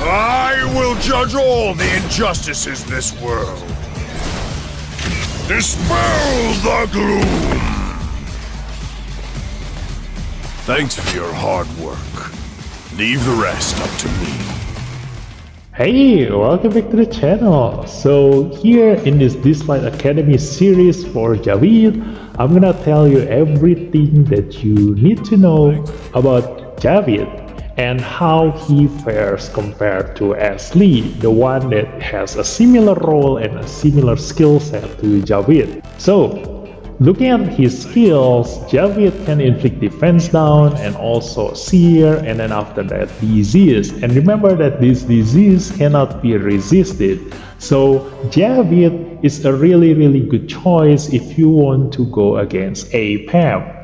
I will judge all the injustices this world. Dispel the gloom! Thanks for your hard work. Leave the rest up to me. Hey, welcome back to the channel. So here in this Dislyte Academy series for Javid, I'm gonna tell you everything that you need to know about Javid and how he fares compared to Ashley, the one that has a similar role and a similar skill set to Javid. So looking at his skills, Javid can inflict defense down and also sear, and then after that disease. And remember that this disease cannot be resisted. So Javid is a really good choice if you want to go against APAM.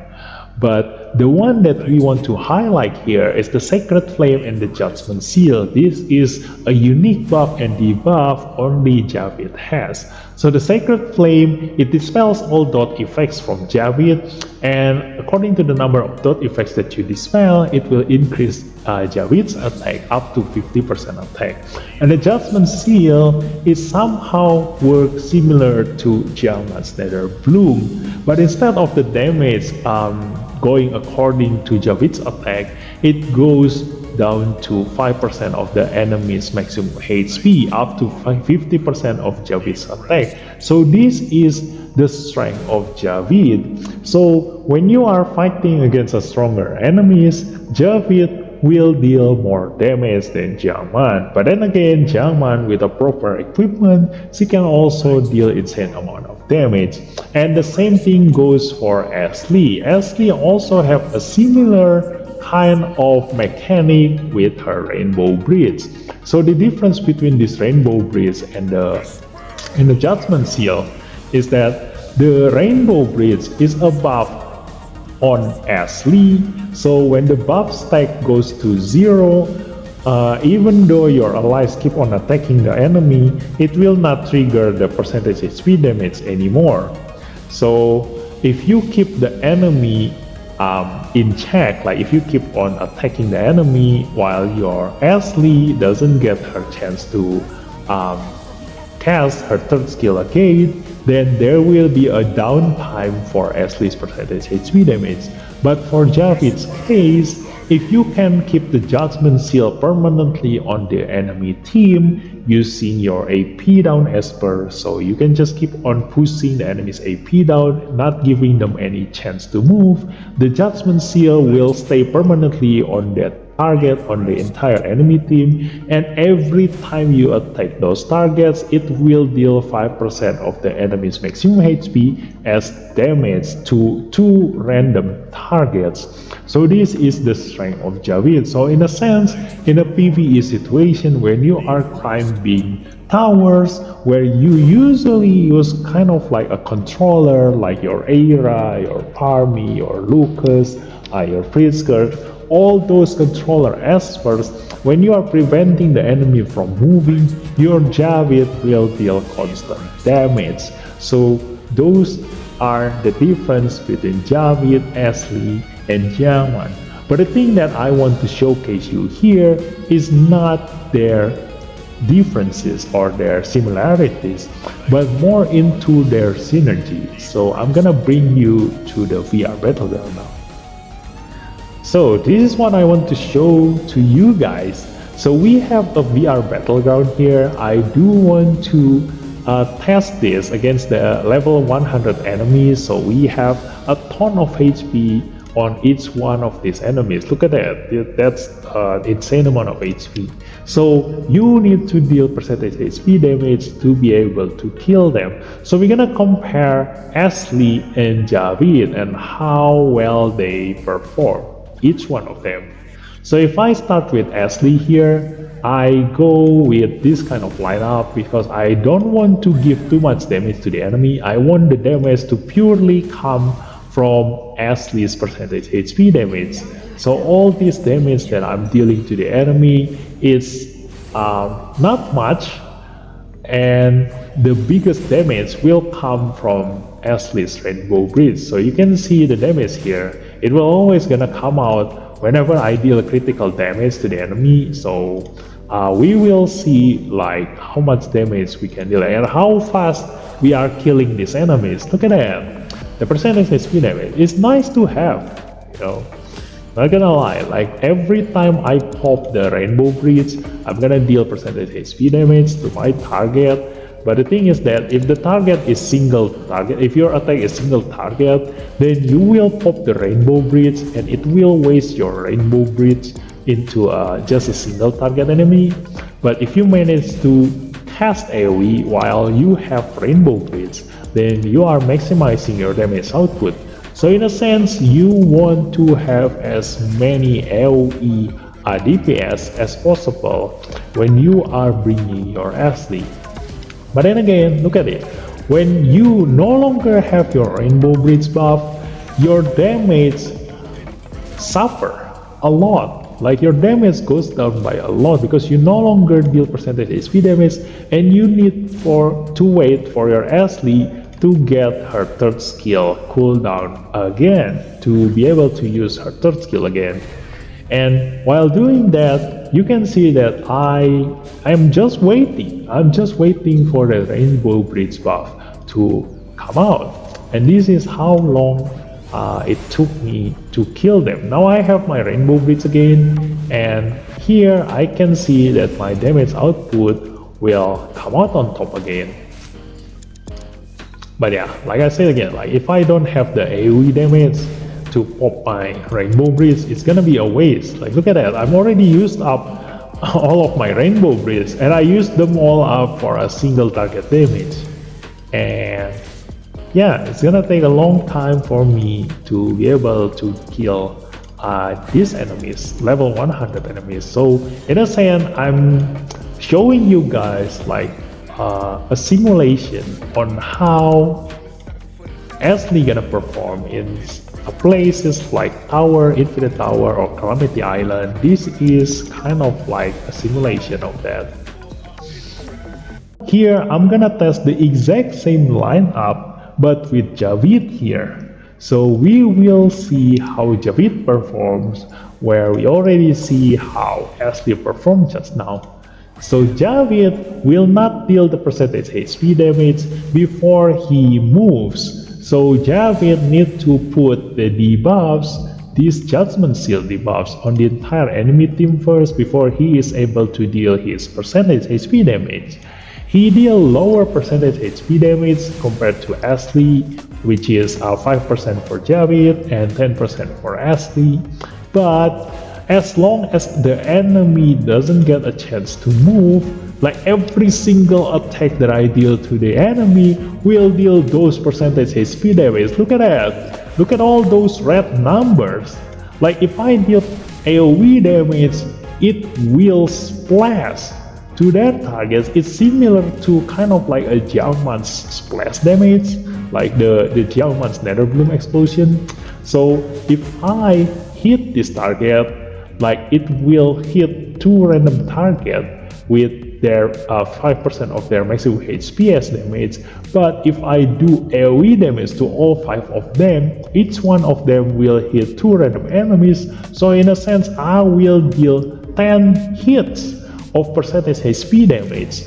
But the one that we want to highlight here is the Sacred Flame and the Judgment Seal. This is a unique buff and debuff only Javid has. So the Sacred Flame, it dispels all dot effects from Javid, and according to the number of dot effects that you dispel, it will increase Javid's attack up to 50% attack. And the Judgment Seal is somehow works similar to Jiangman's Nether Bloom, but instead of the damage going according to Javid's attack, it goes down to 5% of the enemy's maximum HP, up to 50% of Javid's attack. So this is the strength of Javid. So when you are fighting against a stronger enemies, Javid will deal more damage than Jiangman. But then again, Jiangman with a proper equipment, she can also deal insane amount of damage. And the same thing goes for Ashley. Ashley also have a similar kind of mechanic with her Rainbow Bridge. So the difference between this Rainbow Bridge and the Judgment Seal is that the Rainbow Bridge is a buff on Ashley. So when the buff stack goes to 0, even though your allies keep on attacking the enemy, it will not trigger the percentage HP damage anymore. So if you keep the enemy in check, like if you keep on attacking the enemy while your Ashley doesn't get her chance to cast her third skill again, then there will be a downtime for Ashley's percentage HP damage. But for Javid's case, if you can keep the Judgment Seal permanently on the enemy team using your AP down Esper, so you can just keep on pushing the enemy's AP down, not giving them any chance to move, the Judgment Seal will stay permanently on that target on the entire enemy team, and every time you attack those targets, it will deal 5% of the enemy's maximum HP as damage to 2 random targets. So this is the strength of Javid. So in a sense, in a PvE situation when you are climbing towers, where you usually use kind of like a controller like your Aira, your Parmy, your Lucas, your Fritzker, all those controller experts, when you are preventing the enemy from moving, your Javid will deal constant damage. So those are the difference between Javid, Ashley, and Jiangman. But the thing that I want to showcase you here is not their differences or their similarities, but more into their synergy. So I'm gonna bring you to the VR battleground now. So this is what I want to show to you guys. So we have a VR battleground here. I do want to test this against the level 100 enemies. So we have a ton of HP on each one of these enemies. Look at that, that's an insane amount of HP. So you need to deal percentage HP damage to be able to kill them. So we're gonna compare Ashley and Javid and how well they perform, each one of them. So if I start with Ashley here, I go with this kind of lineup because I don't want to give too much damage to the enemy. I want the damage to purely come from Ashley's percentage HP damage. So all this damage that I'm dealing to the enemy is not much, and the biggest damage will come from Ashley's Rainbow Bridge. So you can see the damage here. It will always gonna come out whenever I deal critical damage to the enemy. So we will see like how much damage we can deal and how fast we are killing these enemies. Look at that. The percentage HP damage is nice to have, you know. Not gonna lie, like every time I pop the rainbow bridge, I'm gonna deal percentage HP damage to my target. But the thing is that if the target is single target, if your attack is single target, then you will pop the rainbow bridge and it will waste your rainbow bridge into just a single target enemy. But if you manage to cast AoE while you have rainbow bridge, then you are maximizing your damage output. So in a sense, you want to have as many AoE DPS as possible when you are bringing your Ashley. But then again, look at it. When you no longer have your rainbow bridge buff, your damage suffer a lot. Like your damage goes down by a lot because you no longer deal percentage HP damage and you need to wait for your Ashley to get her third skill cooldown again to be able to use her third skill again. And while doing that, you can see that I'm just waiting. I'm just waiting for the rainbow bridge buff to come out. And this is how long it took me to kill them. Now I have my rainbow bridge again, and here I can see that my damage output will come out on top again. But yeah, like I said again, like if I don't have the AoE damage to pop my rainbow bridge, it's gonna be a waste. Like look at that, I'm already used up all of my rainbow bridge and I used them all up for a single target damage. And yeah, it's gonna take a long time for me to be able to kill these enemies, level 100 enemies. So in a sense, I'm showing you guys like a simulation on how Ashley gonna perform in places like Tower, Infinite Tower or Calamity Island. This is kind of like a simulation of that. Here I'm gonna test the exact same lineup but with Javid here. So we will see how Javid performs where we already see how Ashley performed just now. So Javid will not deal the percentage HP damage before he moves. So Javid needs to put the debuffs, these Judgment Seal debuffs on the entire enemy team first before he is able to deal his percentage HP damage. He deals lower percentage HP damage compared to Ashley, which is 5% for Javid and 10% for Ashley. But as long as the enemy doesn't get a chance to move, like every single attack that I deal to the enemy will deal those percentage HP damage. Look at that. Look at all those red numbers. Like if I deal AoE damage, it will splash to their targets. It's similar to kind of like a Jiangman's splash damage, like the Jiangman's Nether Bloom explosion. So if I hit this target, like it will hit 2 random targets with their 5% of their maximum HP as damage. But if I do AoE damage to all 5 of them, each one of them will hit 2 random enemies. So in a sense, I will deal 10 hits of percentage HP damage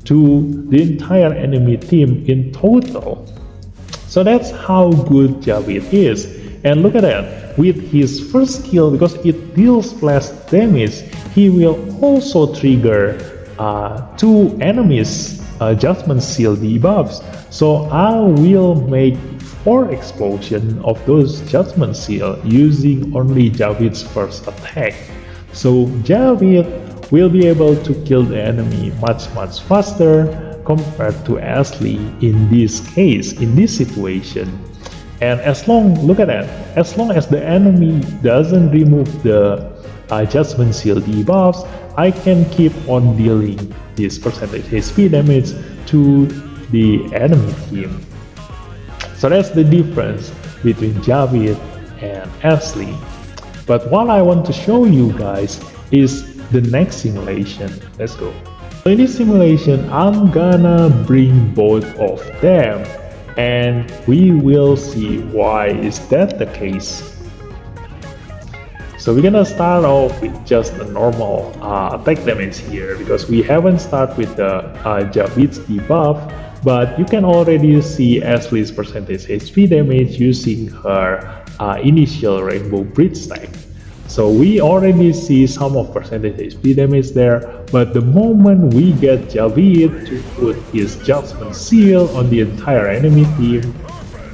to the entire enemy team in total. So that's how good Javid is. And look at that, with his first skill, because it deals splash damage, he will also trigger 2 enemies Judgment Seal debuffs. So I will make 4 explosions of those Judgment Seal using only Javid's first attack. So Javid will be able to kill the enemy much faster compared to Ashley in this case, in this situation. And as long, look at that, as long as the enemy doesn't remove the Judgment Seal debuffs, I can keep on dealing this percentage HP damage to the enemy team. So that's the difference between Javid and Ashley. But what I want to show you guys is the next simulation. Let's go. So in this simulation, I'm gonna bring both of them and we will see why is that the case. So we're gonna start off with just a normal attack damage here because we haven't started with the Javid's debuff, but you can already see Ashley's percentage HP damage using her initial Rainbow Bridge stack. So we already see some of percentage HP damage there, but the moment we get Javid to put his Judgment Seal on the entire enemy team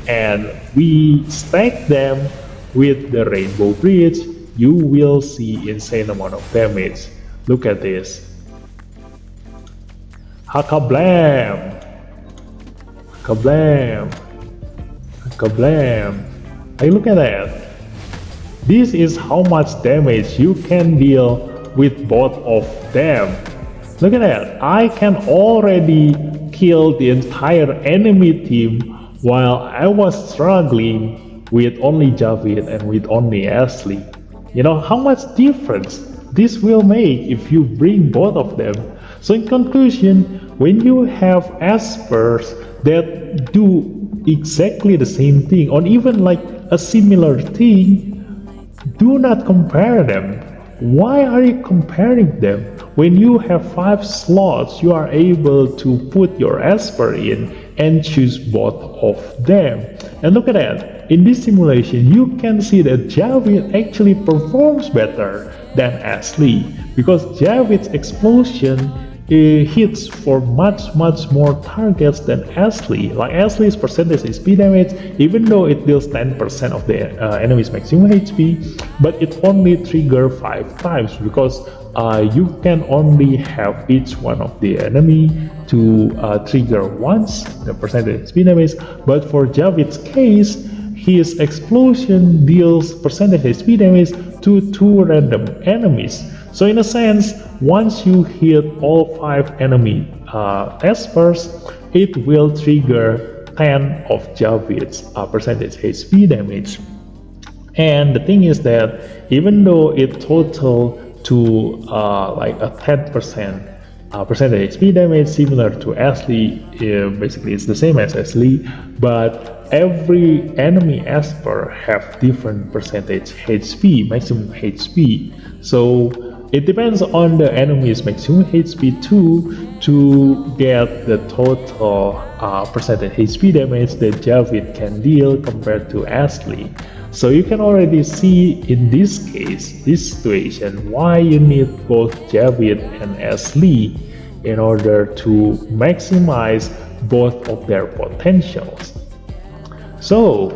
and we stack them with the Rainbow Bridge, you will see insane amount of damage. Look at this. Hakablam! Kablam! Kablam! Hey, look at that. This is how much damage you can deal with both of them. Look at that. I can already kill the entire enemy team while I was struggling with only Javid and with only Ashley. You know how much difference this will make if you bring both of them. So in conclusion, when you have Aspers that do exactly the same thing or even like a similar thing, do not compare them. Why are you comparing them? When you have 5 slots, you are able to put your Asper in and choose both of them. And look at that. In this simulation, you can see that Javid actually performs better than Ashley because Javid's explosion hits for much more targets than Ashley. Like Ashley's percentage HP damage, even though it deals 10% of the enemy's maximum HP, but it only triggers 5 times because you can only have each one of the enemy to trigger once the percentage HP damage. But for Javid's case, his explosion deals percentage HP damage to 2 random enemies. So in a sense, once you hit all 5 enemy Aspers, it will trigger 10 of Javid's percentage HP damage. And the thing is that even though it total to like a 10% percentage HP damage similar to Ashley, basically it's the same as Ashley, but every enemy Asper have different percentage HP, maximum HP. So it depends on the enemy's maximum HP too to get the total percentage HP damage that Javid can deal compared to Ashley. So you can already see in this case, this situation, why you need both Javid and Ashley in order to maximize both of their potentials. So,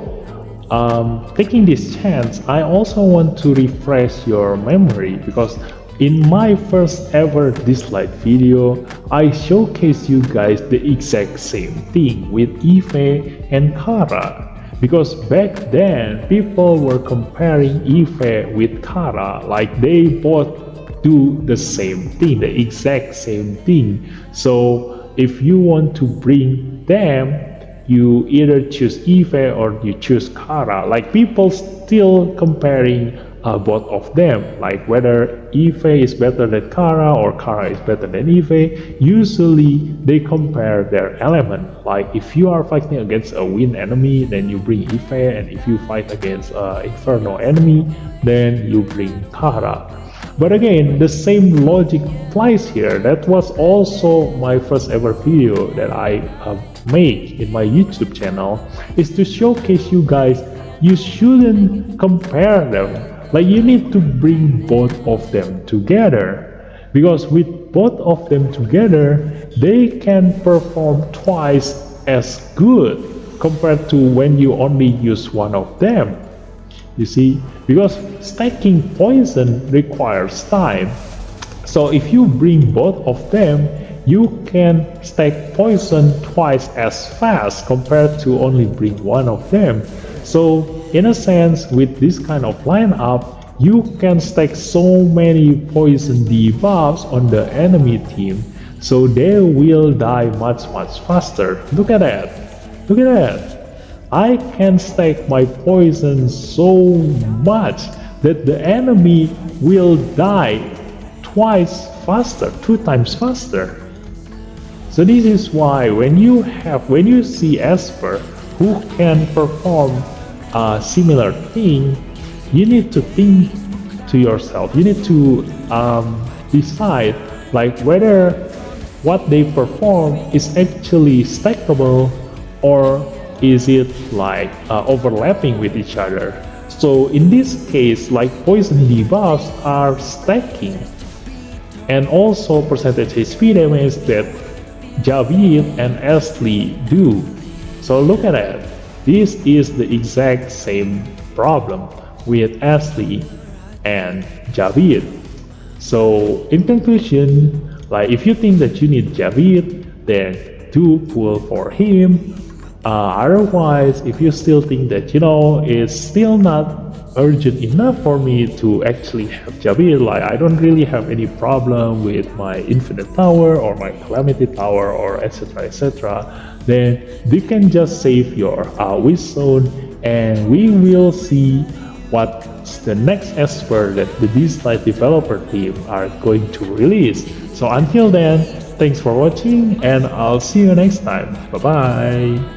taking this chance, I also want to refresh your memory because in my first ever Dislyte video, I showcased you guys the exact same thing with Eve and Kara. Because back then, people were comparing Eve with Kara, like they both do the same thing, the exact same thing. So if you want to bring them, you either choose Eve or you choose Kara. Like people still comparing both of them, like whether Eve is better than Kara or Kara is better than Eve. Usually they compare their element, like if you are fighting against a wind enemy, then you bring Eve, and if you fight against an inferno enemy, then you bring Kara. But again, the same logic applies here. That was also my first ever video that I make in my YouTube channel, is to showcase you guys you shouldn't compare them. Like you need to bring both of them together, because with both of them together, they can perform twice as good compared to when you only use one of them. You see, because stacking poison requires time. So if you bring both of them, you can stack poison twice as fast compared to only bring one of them. So in a sense, with this kind of lineup, you can stack so many poison debuffs on the enemy team, so they will die much faster. Look at that. Look at that. I can stack my poison so much that the enemy will die twice faster, 2 times faster. So this is why when you see Esper who can perform a similar thing, you need to think to yourself. You need to decide like whether what they perform is actually stackable or is it like overlapping with each other. So in this case, like poison debuffs are stacking, and also percentage HP damage that Javid and Ashley do. So look at that. This is the exact same problem with Ashley and Javid. So in conclusion, like if you think that you need Javid, then do pull for him. Otherwise, if you still think that it's still not urgent enough for me to actually have Javid, like I don't really have any problem with my infinite power or my calamity power or etc, then you can just save your wish zone, and we will see what's the next expert that the Dislyte developer team are going to release. So until then, thanks for watching, and I'll see you next time. Bye bye.